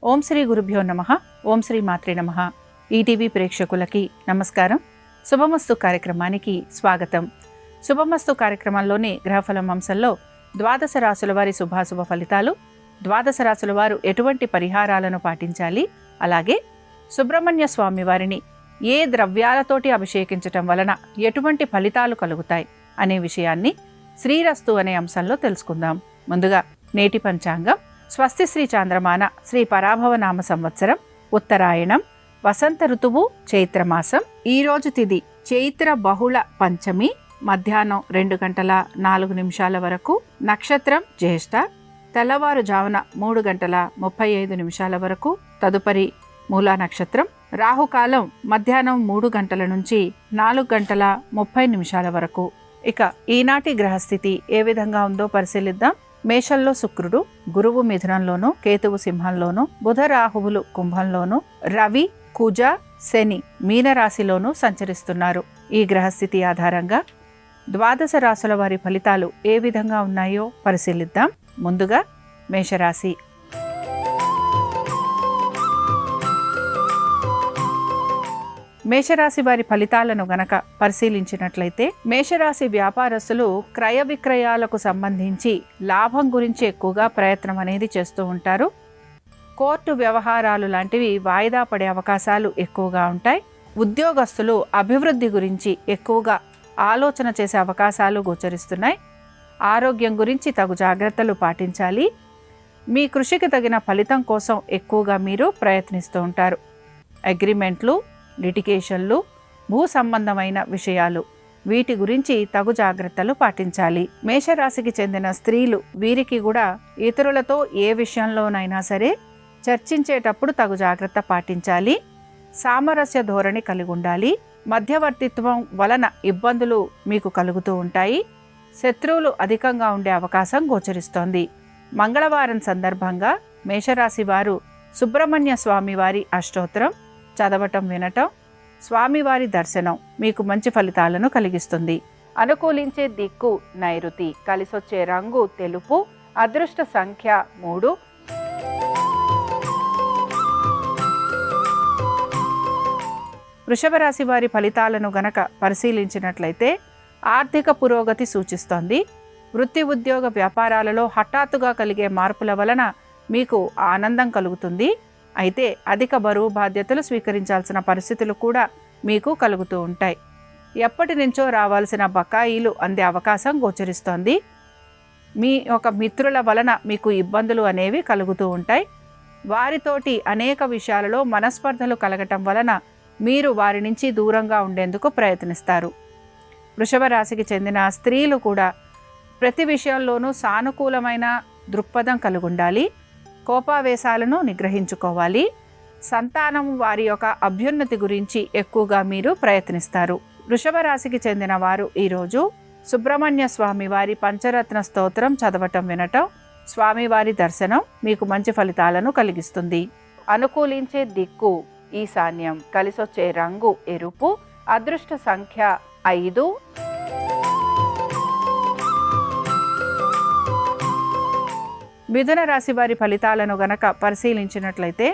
ఓం శ్రీ గురుభ్యో నమః. ఓం శ్రీ మాత్రే నమః. ఈటీవీ ప్రేక్షకులకి నమస్కారం. శుభమస్తు కార్యక్రమానికి స్వాగతం. శుభమస్తు కార్యక్రమంలోని గ్రహఫలం అంశంలో ద్వాదశ రాశుల వారి శుభాశుభ ఫలితాలు, ద్వాదశ రాశుల వారు ఎటువంటి పరిహారాలను పాటించాలి, అలాగే సుబ్రహ్మణ్య స్వామి వారిని ఏ ద్రవ్యాలతోటి అభిషేకించటం వలన ఎటువంటి ఫలితాలు కలుగుతాయి అనే విషయాన్ని శ్రీరస్తు అనే అంశంలో తెలుసుకుందాం. ముందుగా నేటి పంచాంగం. స్వస్తి శ్రీ చాంద్రమాన శ్రీ పరాభవనామ సంవత్సరం ఉత్తరాయణం, వసంత ఋతువు చైత్రమాసం. ఈరోజు తిథి చైత్ర బహుళ పంచమి, మధ్యాహ్నం 2:04 వరకు. నక్షత్రం జ్యేష్ఠ, తెల్లవారుజామున 3:35 వరకు. తదుపరి మూలా నక్షత్రం. రాహుకాలం మధ్యాహ్నం 3 నుంచి 4:30 వరకు. ఇక ఈనాటి గ్రహస్థితి ఏ విధంగా ఉందో పరిశీలిద్దాం. మేషంలో శుక్రుడు, గురువు మిథునంలోను, కేతువు సింహంలోను, బుధ రాహువులు కుంభంలోను, రవి కుజ శని మీనరాశిలోనూ సంచరిస్తున్నారు. ఈ గ్రహస్థితి ఆధారంగా ద్వాదశ రాశుల వారి ఫలితాలు ఏ విధంగా ఉన్నాయో పరిశీలిద్దాం. ముందుగా మేషరాశి. మేషరాశి వారి ఫలితాలను గనక పరిశీలించినట్లయితే, మేషరాశి వ్యాపారస్తులు క్రయ విక్రయాలకు సంబంధించి లాభం గురించి ఎక్కువగా ప్రయత్నం అనేది చేస్తూ ఉంటారు. కోర్టు వ్యవహారాలు లాంటివి వాయిదా పడే అవకాశాలు ఎక్కువగా ఉంటాయి. ఉద్యోగస్తులు అభివృద్ధి గురించి ఎక్కువగా ఆలోచన చేసే అవకాశాలు గోచరిస్తున్నాయి. ఆరోగ్యం గురించి తగు జాగ్రత్తలు పాటించాలి. మీ కృషికి తగిన ఫలితం కోసం ఎక్కువగా మీరు ప్రయత్నిస్తూ ఉంటారు. అగ్రిమెంట్లు, లిటిగేషన్లు, భూ సంబంధమైన విషయాలు, వీటి గురించి తగు జాగ్రత్తలు పాటించాలి. మేషరాశికి చెందిన స్త్రీలు, వీరికి కూడా ఇతరులతో ఏ విషయంలోనైనా సరే చర్చించేటప్పుడు తగు జాగ్రత్త పాటించాలి. సామరస్య ధోరణి కలిగి ఉండాలి. మధ్యవర్తిత్వం వలన ఇబ్బందులు మీకు కలుగుతూ ఉంటాయి. శత్రువులు అధికంగా ఉండే అవకాశం గోచరిస్తోంది. మంగళవారం సందర్భంగా మేషరాశి వారు సుబ్రహ్మణ్య స్వామి వారి అష్టోత్తరం చదవటం, వినటం, స్వామివారి దర్శనం మీకు మంచి ఫలితాలను కలిగిస్తుంది. అనుకూలించే దిక్కు నైరుతి, కలిసొచ్చే రంగు తెలుపు, అదృష్ట సంఖ్య 3. వృషభ రాశి వారి ఫలితాలను గనక పరిశీలించినట్లయితే, ఆర్థిక పురోగతి సూచిస్తోంది. వృత్తి ఉద్యోగ వ్యాపారాలలో హఠాత్తుగా కలిగే మార్పుల వలన మీకు ఆనందం కలుగుతుంది. అయితే అధిక బరువు బాధ్యతలు స్వీకరించాల్సిన పరిస్థితులు కూడా మీకు కలుగుతూ ఉంటాయి. ఎప్పటి నుంచో రావాల్సిన బకాయిలు అందే అవకాశం గోచరిస్తోంది. మీ ఒక మిత్రుల వలన మీకు ఇబ్బందులు అనేవి కలుగుతూ ఉంటాయి. వారితోటి అనేక విషయాలలో మనస్పర్ధలు కలగటం వలన మీరు వారి నుంచి దూరంగా ఉండేందుకు ప్రయత్నిస్తారు. వృషభ రాశికి చెందిన స్త్రీలు కూడా ప్రతి విషయంలోనూ సానుకూలమైన దృక్పథం కలిగి ఉండాలి. కోపావేశాలను నిగ్రహించుకోవాలి. సంతానం వారి యొక్క అభ్యున్నతి గురించి ఎక్కువగా మీరు ప్రయత్నిస్తారు. వృషభ రాశికి చెందిన వారు ఈరోజు సుబ్రహ్మణ్య స్వామి వారి పంచరత్న స్తోత్రం చదవటం, వినటం, స్వామివారి దర్శనం మీకు మంచి ఫలితాలను కలిగిస్తుంది. అనుకూలించే దిక్కు ఈశాన్యం, కలిసొచ్చే రంగు ఎరుపు, అదృష్ట సంఖ్య 5. మిథున రాశి వారి ఫలితాలను గనక పరిశీలించినట్లయితే,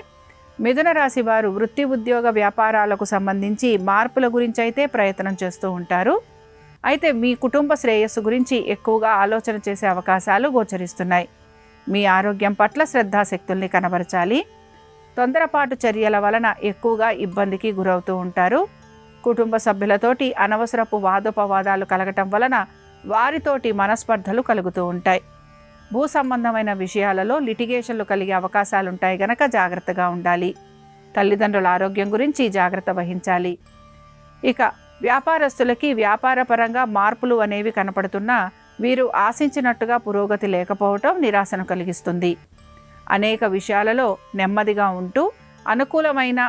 మిథున రాశి వారు వృత్తి ఉద్యోగ వ్యాపారాలకు సంబంధించి మార్పుల గురించి అయితే ప్రయత్నం చేస్తూ ఉంటారు. అయితే మీ కుటుంబ శ్రేయస్సు గురించి ఎక్కువగా ఆలోచన చేసే అవకాశాలు గోచరిస్తున్నాయి. మీ ఆరోగ్యం పట్ల శ్రద్ధాశక్తుల్ని కనబరచాలి. తొందరపాటు చర్యల వలన ఎక్కువగా ఇబ్బందికి గురవుతూ ఉంటారు. కుటుంబ సభ్యులతోటి అనవసరపు వాదోపవాదాలు కలగటం వలన వారితోటి మనస్పర్ధలు కలుగుతూ ఉంటాయి. భూ సంబంధమైన విషయాలలో లిటిగేషన్లు కలిగే అవకాశాలుంటాయి గనక జాగ్రత్తగా ఉండాలి. తల్లిదండ్రుల ఆరోగ్యం గురించి జాగ్రత్త వహించాలి. ఇక వ్యాపారస్తులకి వ్యాపారపరంగా మార్పులు అనేవి కనపడుతున్నా వీరు ఆశించినట్టుగా పురోగతి లేకపోవటం నిరాశను కలిగిస్తుంది. అనేక విషయాలలో నెమ్మదిగా ఉంటూ అనుకూలమైన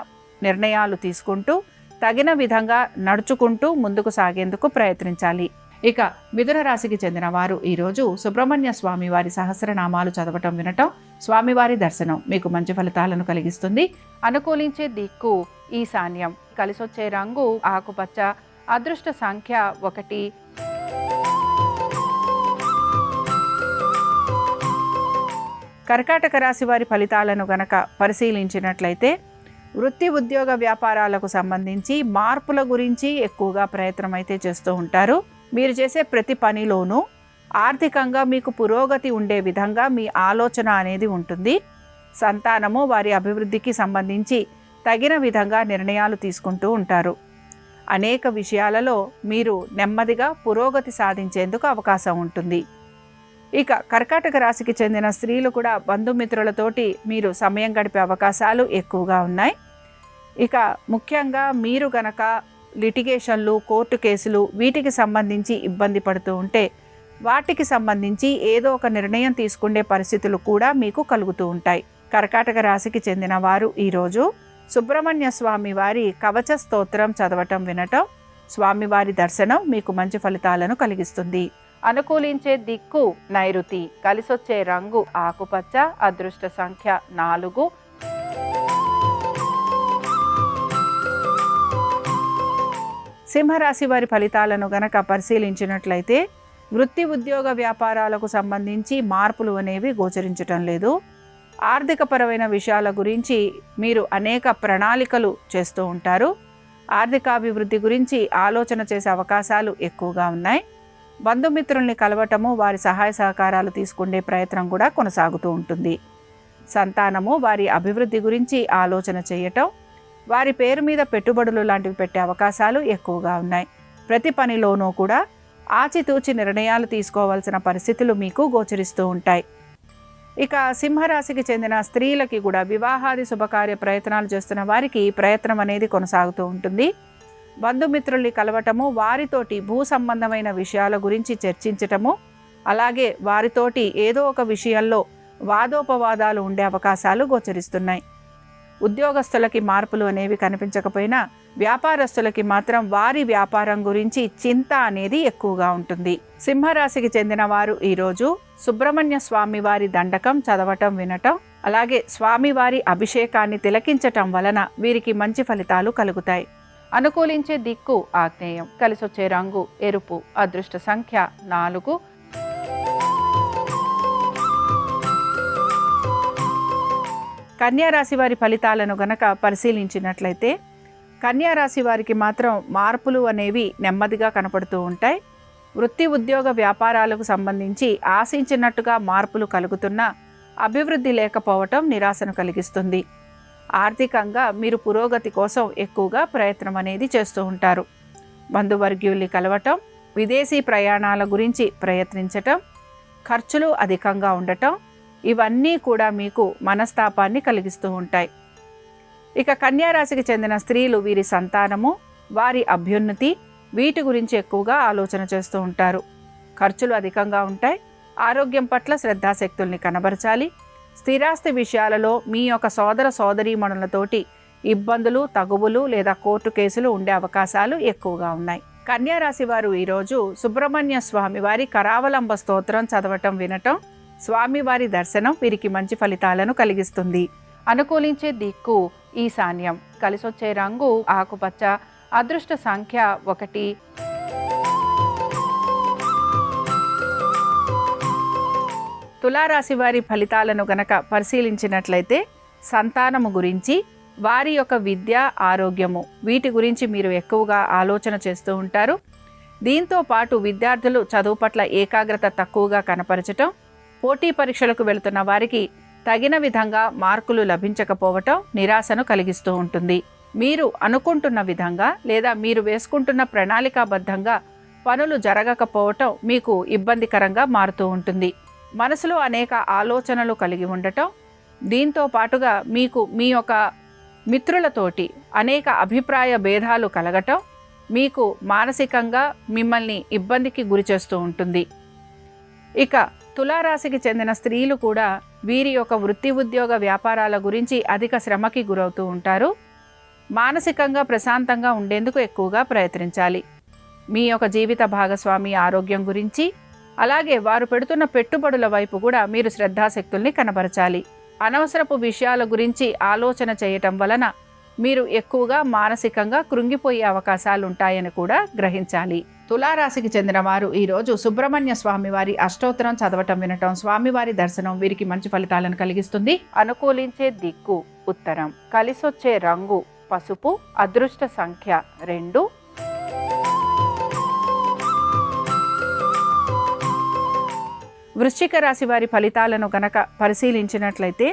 నిర్ణయాలు తీసుకుంటూ తగిన విధంగా నడుచుకుంటూ ముందుకు సాగేందుకు ప్రయత్నించాలి. ఇక మిథున రాశికి చెందిన వారు ఈరోజు సుబ్రహ్మణ్య స్వామి వారి సహస్రనామాలు చదవటం, వినటం, స్వామివారి దర్శనం మీకు మంచి ఫలితాలను కలిగిస్తుంది. అనుకూలించే దిక్కు ఈశాన్యం, కలిసొచ్చే రంగు ఆకుపచ్చ, అదృష్ట సంఖ్య 1. కర్కాటక రాశి వారి ఫలితాలను గనక పరిశీలించినట్లయితే వృత్తి ఉద్యోగ వ్యాపారాలకు సంబంధించి మార్పుల గురించి ఎక్కువగా ప్రయత్నం అయితే చేస్తూ ఉంటారు. మీరు చేసే ప్రతి పనిలోనూ ఆర్థికంగా మీకు పురోగతి ఉండే విధంగా మీ ఆలోచన అనేది ఉంటుంది. సంతానము వారి అభివృద్ధికి సంబంధించి తగిన విధంగా నిర్ణయాలు తీసుకుంటూ ఉంటారు. అనేక విషయాలలో మీరు నెమ్మదిగా పురోగతి సాధించేందుకు అవకాశం ఉంటుంది. ఇక కర్కాటక రాశికి చెందిన స్త్రీలు కూడా బంధుమిత్రులతోటి మీరు సమయం గడిపే అవకాశాలు ఎక్కువగా ఉన్నాయి. ఇక ముఖ్యంగా మీరు గనక లిటిగేషన్లు, కోర్టు కేసులు వీటికి సంబంధించి ఇబ్బంది పడుతూ ఉంటే వాటికి సంబంధించి ఏదో ఒక నిర్ణయం తీసుకునే పరిస్థితులు కూడా మీకు కలుగుతూ ఉంటాయి. కర్కాటక రాశికి చెందిన వారు ఈరోజు సుబ్రహ్మణ్య స్వామి వారి కవచ స్తోత్రం చదవటం, వినటం, స్వామివారి దర్శనం మీకు మంచి ఫలితాలను కలిగిస్తుంది. అనుకూలించే దిక్కు నైరుతి, కలిసొచ్చే రంగు ఆకుపచ్చ, అదృష్ట సంఖ్య 4. సింహరాశి వారి ఫలితాలను గనక పరిశీలించినట్లయితే వృత్తి ఉద్యోగ వ్యాపారాలకు సంబంధించి మార్పులు అనేవి గోచరించటం లేదు. ఆర్థికపరమైన విషయాల గురించి మీరు అనేక ప్రణాళికలు చేస్తూ ఉంటారు. ఆర్థికాభివృద్ధి గురించి ఆలోచన చేసే అవకాశాలు ఎక్కువగా ఉన్నాయి. బంధుమిత్రుల్ని కలవటము, వారి సహాయ సహకారాలు తీసుకునే ప్రయత్నం కూడా కొనసాగుతూ ఉంటుంది. సంతానము వారి అభివృద్ధి గురించి ఆలోచన చేయటం, వారి పేరు మీద పెట్టుబడులు లాంటివి పెట్టే అవకాశాలు ఎక్కువగా ఉన్నాయి. ప్రతి పనిలోనూ కూడా ఆచితూచి నిర్ణయాలు తీసుకోవాల్సిన పరిస్థితులు మీకు గోచరిస్తూ ఉంటాయి. ఇక సింహరాశికి చెందిన స్త్రీలకి కూడా వివాహాది శుభకార్య ప్రయత్నాలు చేస్తున్న వారికి ప్రయత్నం అనేది కొనసాగుతూ ఉంటుంది. బంధుమిత్రుల్ని కలవటము, వారితోటి భూ సంబంధమైన విషయాల గురించి చర్చించటము, అలాగే వారితోటి ఏదో ఒక విషయంలో వాదోపవాదాలు ఉండే అవకాశాలు గోచరిస్తున్నాయి. ఉద్యోగస్తులకి మార్పులు అనేవి కనిపించకపోయినా వ్యాపారస్తులకి మాత్రం వారి వ్యాపారం గురించి చింత అనేది ఎక్కువగా ఉంటుంది. సింహరాశికి చెందిన వారు ఈరోజు సుబ్రహ్మణ్య స్వామి వారి దండకం చదవటం, వినటం, అలాగే స్వామివారి అభిషేకాన్ని తిలకించటం వలన వీరికి మంచి ఫలితాలు కలుగుతాయి. అనుకూలించే దిక్కు ఆగ్నేయం, కలిసొచ్చే రంగు ఎరుపు, అదృష్ట సంఖ్య 4. కన్యారాశి వారి ఫలితాలను గనక పరిశీలించినట్లయితే కన్యారాశి వారికి మాత్రం మార్పులు అనేవి నెమ్మదిగా కనపడుతూ ఉంటాయి. వృత్తి ఉద్యోగ వ్యాపారాలకు సంబంధించి ఆశించినట్టుగా మార్పులు కలుగుతున్నా అభివృద్ధి లేకపోవటం నిరాశను కలిగిస్తుంది. ఆర్థికంగా మీరు పురోగతి కోసం ఎక్కువగా ప్రయత్నం అనేది చేస్తూ ఉంటారు. బంధువర్గీయుల్ని కలవటం, విదేశీ ప్రయాణాల గురించి ప్రయత్నించటం, ఖర్చులు అధికంగా ఉండటం, ఇవన్నీ కూడా మీకు మనస్తాపాన్ని కలిగిస్తూ ఉంటాయి. ఇక కన్యారాశికి చెందిన స్త్రీలు వీరి సంతానము, వారి అభ్యున్నతి వీటి గురించి ఎక్కువగా ఆలోచన చేస్తూ ఉంటారు. ఖర్చులు అధికంగా ఉంటాయి. ఆరోగ్యం పట్ల శ్రద్ధాశక్తుల్ని కనబరచాలి. స్థిరాస్తి విషయాలలో మీ యొక్క సోదర సోదరీమణులతోటి ఇబ్బందులు, తగువులు లేదా కోర్టు కేసులు ఉండే అవకాశాలు ఎక్కువగా ఉన్నాయి. కన్యారాశి వారు ఈరోజు సుబ్రహ్మణ్య స్వామి వారి కరావలంబ స్తోత్రం చదవటం, వినటం, స్వామివారి దర్శనం వీరికి మంచి ఫలితాలను కలిగిస్తుంది. అనుకూలించే దిక్కు ఈశాన్యం, కలిసొచ్చే రంగు ఆకుపచ్చ, అదృష్ట సంఖ్య 1. తులారాశి వారి ఫలితాలను గనక పరిశీలించినట్లయితే సంతానము గురించి, వారి యొక్క విద్య, ఆరోగ్యము వీటి గురించి మీరు ఎక్కువగా ఆలోచన చేస్తూ ఉంటారు. దీంతో పాటు విద్యార్థులు చదువు పట్ల ఏకాగ్రత తక్కువగా కనపరచటం, పోటీ పరీక్షలకు వెళుతున్న వారికి తగిన విధంగా మార్కులు లభించకపోవటం నిరాశను కలిగిస్తూ ఉంటుంది. మీరు అనుకుంటున్న విధంగా లేదా మీరు వేసుకుంటున్న ప్రణాళికాబద్ధంగా పనులు జరగకపోవటం మీకు ఇబ్బందికరంగా మారుతూ ఉంటుంది. మనసులో అనేక ఆలోచనలు కలిగి ఉండటం, దీంతో పాటుగా మీకు మీ యొక్క మిత్రులతోటి అనేక అభిప్రాయ భేదాలు కలగటం మీకు మానసికంగా మిమ్మల్ని ఇబ్బందికి గురి చేస్తూ ఉంటుంది. ఇక తులారాశికి చెందిన స్త్రీలు కూడా వీరి యొక్క వృత్తి ఉద్యోగ వ్యాపారాల గురించి అధిక శ్రమకి గురవుతూ ఉంటారు. మానసికంగా ప్రశాంతంగా ఉండేందుకు ఎక్కువగా ప్రయత్నించాలి. మీ యొక్క జీవిత భాగస్వామి ఆరోగ్యం గురించి, అలాగే వారు పెడుతున్న పెట్టుబడుల వైపు కూడా మీరు శ్రద్ధాశక్తుల్ని కనబరచాలి. అనవసరపు విషయాల గురించి ఆలోచన చేయటం వలన మీరు ఎక్కువగా మానసికంగా కృంగిపోయే అవకాశాలు ఉంటాయని కూడా గ్రహించాలి. తులారాశికి చెందిన వారు ఈరోజు సుబ్రహ్మణ్య స్వామి వారి అష్టోత్తరం చదవటం వినటం, స్వామివారి దర్శనం వీరికి మంచి ఫలితాలను కలిగిస్తుంది. అనుకూలించే దిక్కు ఉత్తరం, కలిసొచ్చే రంగు పసుపు, అదృష్ట సంఖ్య 2. వృశ్చిక రాశి వారి ఫలితాలను గనక పరిశీలించినట్లయితే,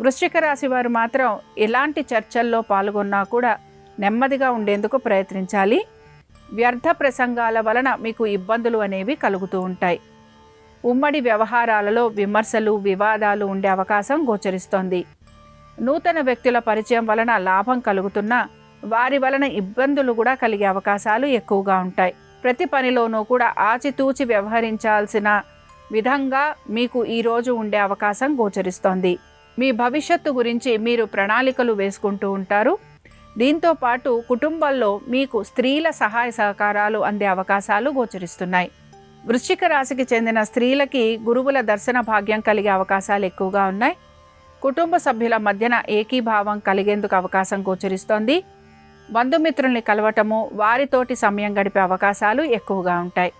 వృశ్చిక రాశి వారు మాత్రం ఎలాంటి చర్చల్లో పాల్గొన్నా కూడా నెమ్మదిగా ఉండేందుకు ప్రయత్నించాలి. వ్యర్థ ప్రసంగాల వలన మీకు ఇబ్బందులు అనేవి కలుగుతూ ఉంటాయి. ఉమ్మడి వ్యవహారాలలో విమర్శలు, వివాదాలు ఉండే అవకాశం గోచరిస్తోంది. నూతన వ్యక్తుల పరిచయం వలన లాభం కలుగుతున్నా వారి వలన ఇబ్బందులు కూడా కలిగే అవకాశాలు ఎక్కువగా ఉంటాయి. ప్రతి పనిలోనూ కూడా ఆచితూచి వ్యవహరించాల్సిన విధంగా మీకు ఈరోజు ఉండే అవకాశం గోచరిస్తోంది. మీ భవిష్యత్తు గురించి మీరు ప్రణాళికలు వేసుకుంటూ ఉంటారు. దీంతో పాటు కుటుంబంలో మీకు స్త్రీల సహాయ సహకారాలు అందే అవకాశాలు గోచరిస్తున్నాయి. వృశ్చిక రాశికి చెందిన స్త్రీలకి గురువుల దర్శన భాగ్యం కలిగే అవకాశాలు ఎక్కువగా ఉన్నాయి. కుటుంబ సభ్యుల మధ్యన ఏకీభావం కలిగేందుకు అవకాశం గోచరిస్తోంది. బంధుమిత్రుల్ని కలవటము, వారితోటి సమయం గడిపే అవకాశాలు ఎక్కువగా ఉంటాయి.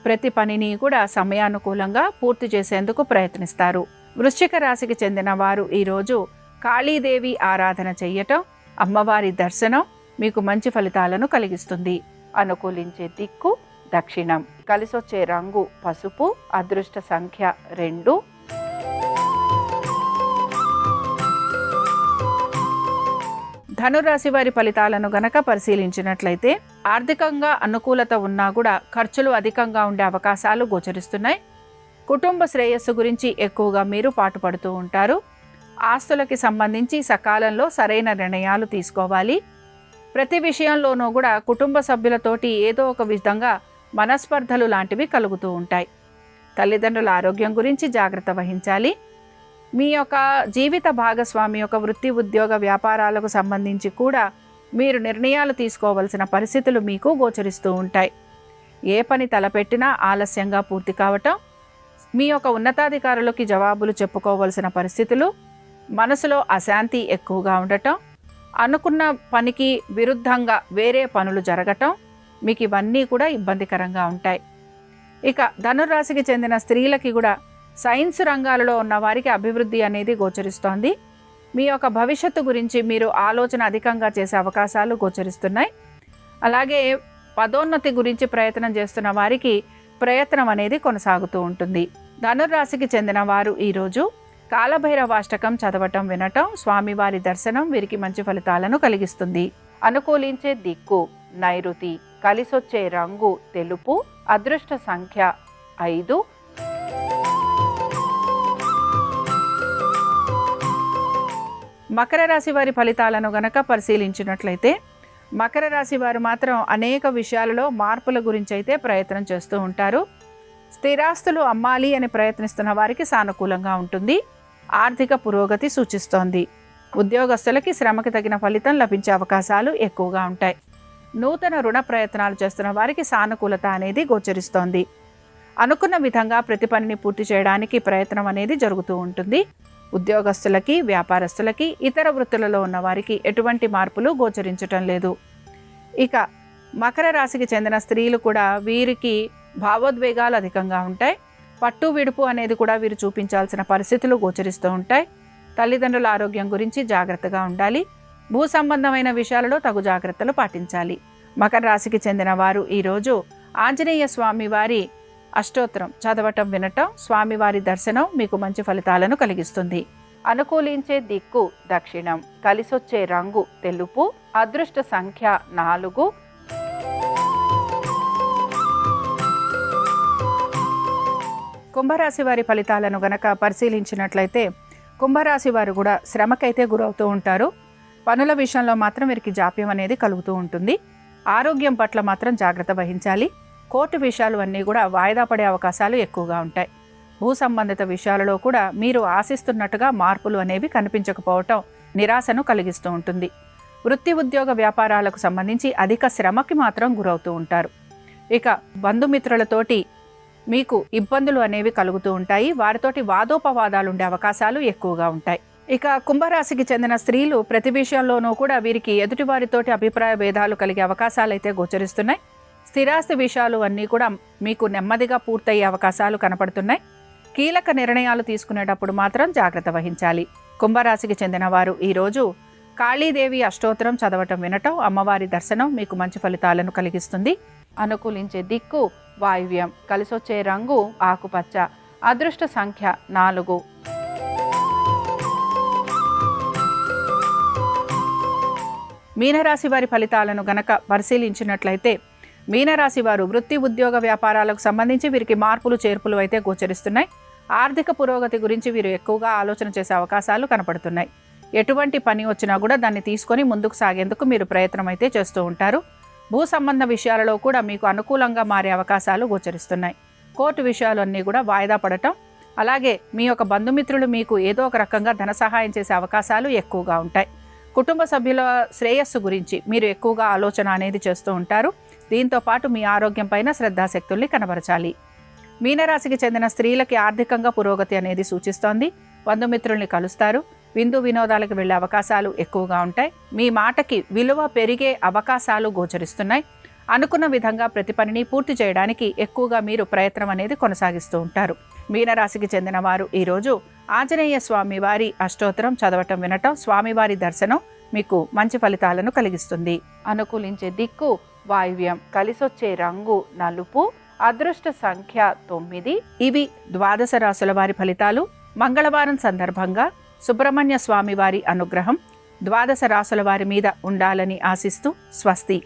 ప్రతి పనిని కూడా సమయానుకూలంగా పూర్తి చేసేందుకు ప్రయత్నిస్తారు. వృశ్చిక రాశికి చెందిన వారు ఈరోజు కాళీదేవి ఆరాధన చెయ్యటం, అమ్మవారి దర్శనం మీకు మంచి ఫలితాలను కలిగిస్తుంది. అనుకూలించే దిక్కు దక్షిణం, కలిసొచ్చే రంగు పసుపు, అదృష్ట సంఖ్య 2. ధనురాశి వారి ఫలితాలను గనక పరిశీలించినట్లయితే, ఆర్థికంగా అనుకూలత ఉన్నా కూడా ఖర్చులు అధికంగా ఉండే అవకాశాలు గోచరిస్తున్నాయి. కుటుంబ శ్రేయస్సు గురించి ఎక్కువగా మీరు పాటుపడుతూ ఉంటారు. ఆస్తులకి సంబంధించి సకాలంలో సరైన నిర్ణయాలు తీసుకోవాలి. ప్రతి విషయంలోనూ కూడా కుటుంబ సభ్యులతోటి ఏదో ఒక విధంగా మనస్పర్ధలు లాంటివి కలుగుతూ ఉంటాయి. తల్లిదండ్రుల ఆరోగ్యం గురించి జాగ్రత్త వహించాలి. మీ యొక్క జీవిత భాగస్వామి యొక్క వృత్తి, ఉద్యోగ, వ్యాపారాలకు సంబంధించి కూడా మీరు నిర్ణయాలు తీసుకోవాల్సిన పరిస్థితులు మీకు గోచరిస్తూ ఉంటాయి. ఏ పని తలపెట్టినా ఆలస్యంగా పూర్తి కావటం, మీ యొక్క ఉన్నతాధికారులకి జవాబులు చెప్పుకోవాల్సిన పరిస్థితులు, మనసులో అశాంతి ఎక్కువగా ఉండటం, అనుకున్న పనికి విరుద్ధంగా వేరే పనులు జరగటం, మీకు ఇవన్నీ కూడా ఇబ్బందికరంగా ఉంటాయి. ఇక ధనురాశికి చెందిన స్త్రీలకి కూడా సైన్స్ రంగాలలో ఉన్న వారికి అభివృద్ధి అనేది గోచరిస్తోంది. మీ యొక్క భవిష్యత్తు గురించి మీరు ఆలోచన అధికంగా చేసే అవకాశాలు గోచరిస్తున్నాయి. అలాగే పదోన్నతి గురించి ప్రయత్నం చేస్తున్న వారికి ప్రయత్నం అనేది కొనసాగుతూ ఉంటుంది. ధనురాశికి చెందిన వారు ఈరోజు కాలభైరవాష్టకం చదవటం వినటం, స్వామివారి దర్శనం వీరికి మంచి ఫలితాలను కలిగిస్తుంది. అనుకూలించే దిక్కు నైరుతి, కలిసొచ్చే రంగు తెలుపు, అదృష్ట సంఖ్య 5. మకర రాశి వారి ఫలితాలను గనక పరిశీలించినట్లయితే, మకర రాశి వారు మాత్రం అనేక విషయాలలో మార్పుల గురించి అయితే ప్రయత్నం చేస్తూ ఉంటారు. స్థిరాస్తులు అమ్మాలి అని ప్రయత్నిస్తున్న వారికి సానుకూలంగా ఉంటుంది. ఆర్థిక పురోగతి సూచిస్తోంది. ఉద్యోగస్తులకి శ్రమకి తగిన ఫలితం లభించే అవకాశాలు ఎక్కువగా ఉంటాయి. నూతన రుణ ప్రయత్నాలు చేస్తున్న వారికి సానుకూలత అనేది గోచరిస్తోంది. అనుకున్న విధంగా ప్రతి పనిని పూర్తి చేయడానికి ప్రయత్నం అనేది జరుగుతూ ఉంటుంది. ఉద్యోగస్తులకి, వ్యాపారస్తులకి, ఇతర వృత్తులలో ఉన్న వారికి ఎటువంటి మార్పులు గోచరించటం లేదు. ఇక మకర రాశికి చెందిన స్త్రీలు కూడా వీరికి భావోద్వేగాలు అధికంగా ఉంటాయి. పట్టు విడుపు అనేది కూడా వీరు చూపించాల్సిన పరిస్థితులు గోచరిస్తూ ఉంటాయి. తల్లిదండ్రుల ఆరోగ్యం గురించి జాగ్రత్తగా ఉండాలి. భూ సంబంధమైన విషయాలలో తగు జాగ్రత్తలు పాటించాలి. మకర రాశికి చెందిన వారు ఈరోజు ఆంజనేయ స్వామి వారి అష్టోత్తరం చదవటం వినటం, స్వామివారి దర్శనం మీకు మంచి ఫలితాలను కలిగిస్తుంది. అనుకూలించే దిక్కు దక్షిణం, కలిసొచ్చే రంగు తెలుపు, అదృష్ట సంఖ్య 4. కుంభరాశి వారి ఫలితాలను గనక పరిశీలించినట్లయితే, కుంభరాశి వారు కూడా శ్రమకైతే గురవుతూ ఉంటారు. పనుల విషయంలో మాత్రం వీరికి జాప్యం అనేది కలుగుతూ ఉంటుంది. ఆరోగ్యం పట్ల మాత్రం జాగ్రత్త వహించాలి. కోర్టు విషయాలు అన్నీ కూడా వాయిదా పడే అవకాశాలు ఎక్కువగా ఉంటాయి. భూ సంబంధిత విషయాలలో కూడా మీరు ఆశిస్తున్నట్టుగా మార్పులు అనేవి కనిపించకపోవటం నిరాశను కలిగిస్తూ ఉంటుంది. వృత్తి, ఉద్యోగ, వ్యాపారాలకు సంబంధించి అధిక శ్రమకి మాత్రం గురవుతూ ఉంటారు. ఇక బంధుమిత్రులతోటి మీకు ఇబ్బందులు అనేవి కలుగుతూ ఉంటాయి. వారితోటి వాదోపవాదాలు ఉండే అవకాశాలు ఎక్కువగా ఉంటాయి. ఇక కుంభరాశికి చెందిన స్త్రీలు ప్రతి విషయంలోనూ కూడా వీరికి ఎదుటివారితోటి అభిప్రాయ భేదాలు కలిగే అవకాశాలు అయితే గోచరిస్తున్నాయి. స్థిరాస్తి విషయాలు అన్నీ కూడా మీకు నెమ్మదిగా పూర్తయ్యే అవకాశాలు కనపడుతున్నాయి. కీలక నిర్ణయాలు తీసుకునేటప్పుడు మాత్రం జాగ్రత్త వహించాలి. కుంభరాశికి చెందిన వారు ఈరోజు కాళీదేవి అష్టోత్తరం చదవటం వినటం, అమ్మవారి దర్శనం మీకు మంచి ఫలితాలను కలిగిస్తుంది. అనుకూలించే దిక్కు వాయువ్యం, కలిసొచ్చే రంగు ఆకుపచ్చ, అదృష్ట సంఖ్య 4. మీనరాశి వారి ఫలితాలను గనక పరిశీలించినట్లయితే మీనరాశి వారు వృత్తి ఉద్యోగ వ్యాపారాలకు సంబంధించి వీరికి మార్పులు చేర్పులు అయితే గోచరిస్తున్నాయి. ఆర్థిక పురోగతి గురించి వీరు ఎక్కువగా ఆలోచన చేసే అవకాశాలు కనపడుతున్నాయి. ఎటువంటి పని వచ్చినా కూడా దాన్ని తీసుకొని ముందుకు సాగేందుకు మీరు ప్రయత్నం అయితే చేస్తూ ఉంటారు. భూ సంబంధ విషయాలలో కూడా మీకు అనుకూలంగా మారే అవకాశాలు గోచరిస్తున్నాయి. కోర్టు విషయాలు అన్నీ కూడా వాయిదా పడటం, అలాగే మీ యొక్క బంధుమిత్రులు మీకు ఏదో ఒక రకంగా ధన సహాయం చేసే అవకాశాలు ఎక్కువగా ఉంటాయి. కుటుంబ సభ్యుల శ్రేయస్సు గురించి మీరు ఎక్కువగా ఆలోచన అనేది చేస్తూ ఉంటారు. దీంతో పాటు మీ ఆరోగ్యం పైన శ్రద్ధాశక్తుల్ని కనబరచాలి. మీనరాశికి చెందిన స్త్రీలకి ఆర్థికంగా పురోగతి అనేది సూచిస్తోంది. బంధుమిత్రుల్ని కలుస్తారు. విందు వినోదాలకు వెళ్ళే అవకాశాలు ఎక్కువగా ఉంటాయి. మీ మాటకి విలువ పెరిగే అవకాశాలు గోచరిస్తున్నాయి. అనుకున్న విధంగా ప్రతి పనిని పూర్తి చేయడానికి ఎక్కువగా మీరు ప్రయత్నం అనేది కొనసాగిస్తూ ఉంటారు. మీనరాశికి చెందిన వారు ఈరోజు ఆంజనేయ స్వామి వారి అష్టోత్తరం చదవటం వినటం, స్వామివారి దర్శనం మీకు మంచి ఫలితాలను కలిగిస్తుంది. అనుకూలించే దిక్కు వాయువ్యం, కలిసొచ్చే రంగు నలుపు, అదృష్ట సంఖ్య 9. ఇవి ద్వాదశ రాశుల వారి ఫలితాలు. మంగళవారం సందర్భంగా సుబ్రహ్మణ్య స్వామి వారి అనుగ్రహం ద్వాదశ రాశుల వారి మీద ఉండాలని ఆశిస్తూ స్వస్తి.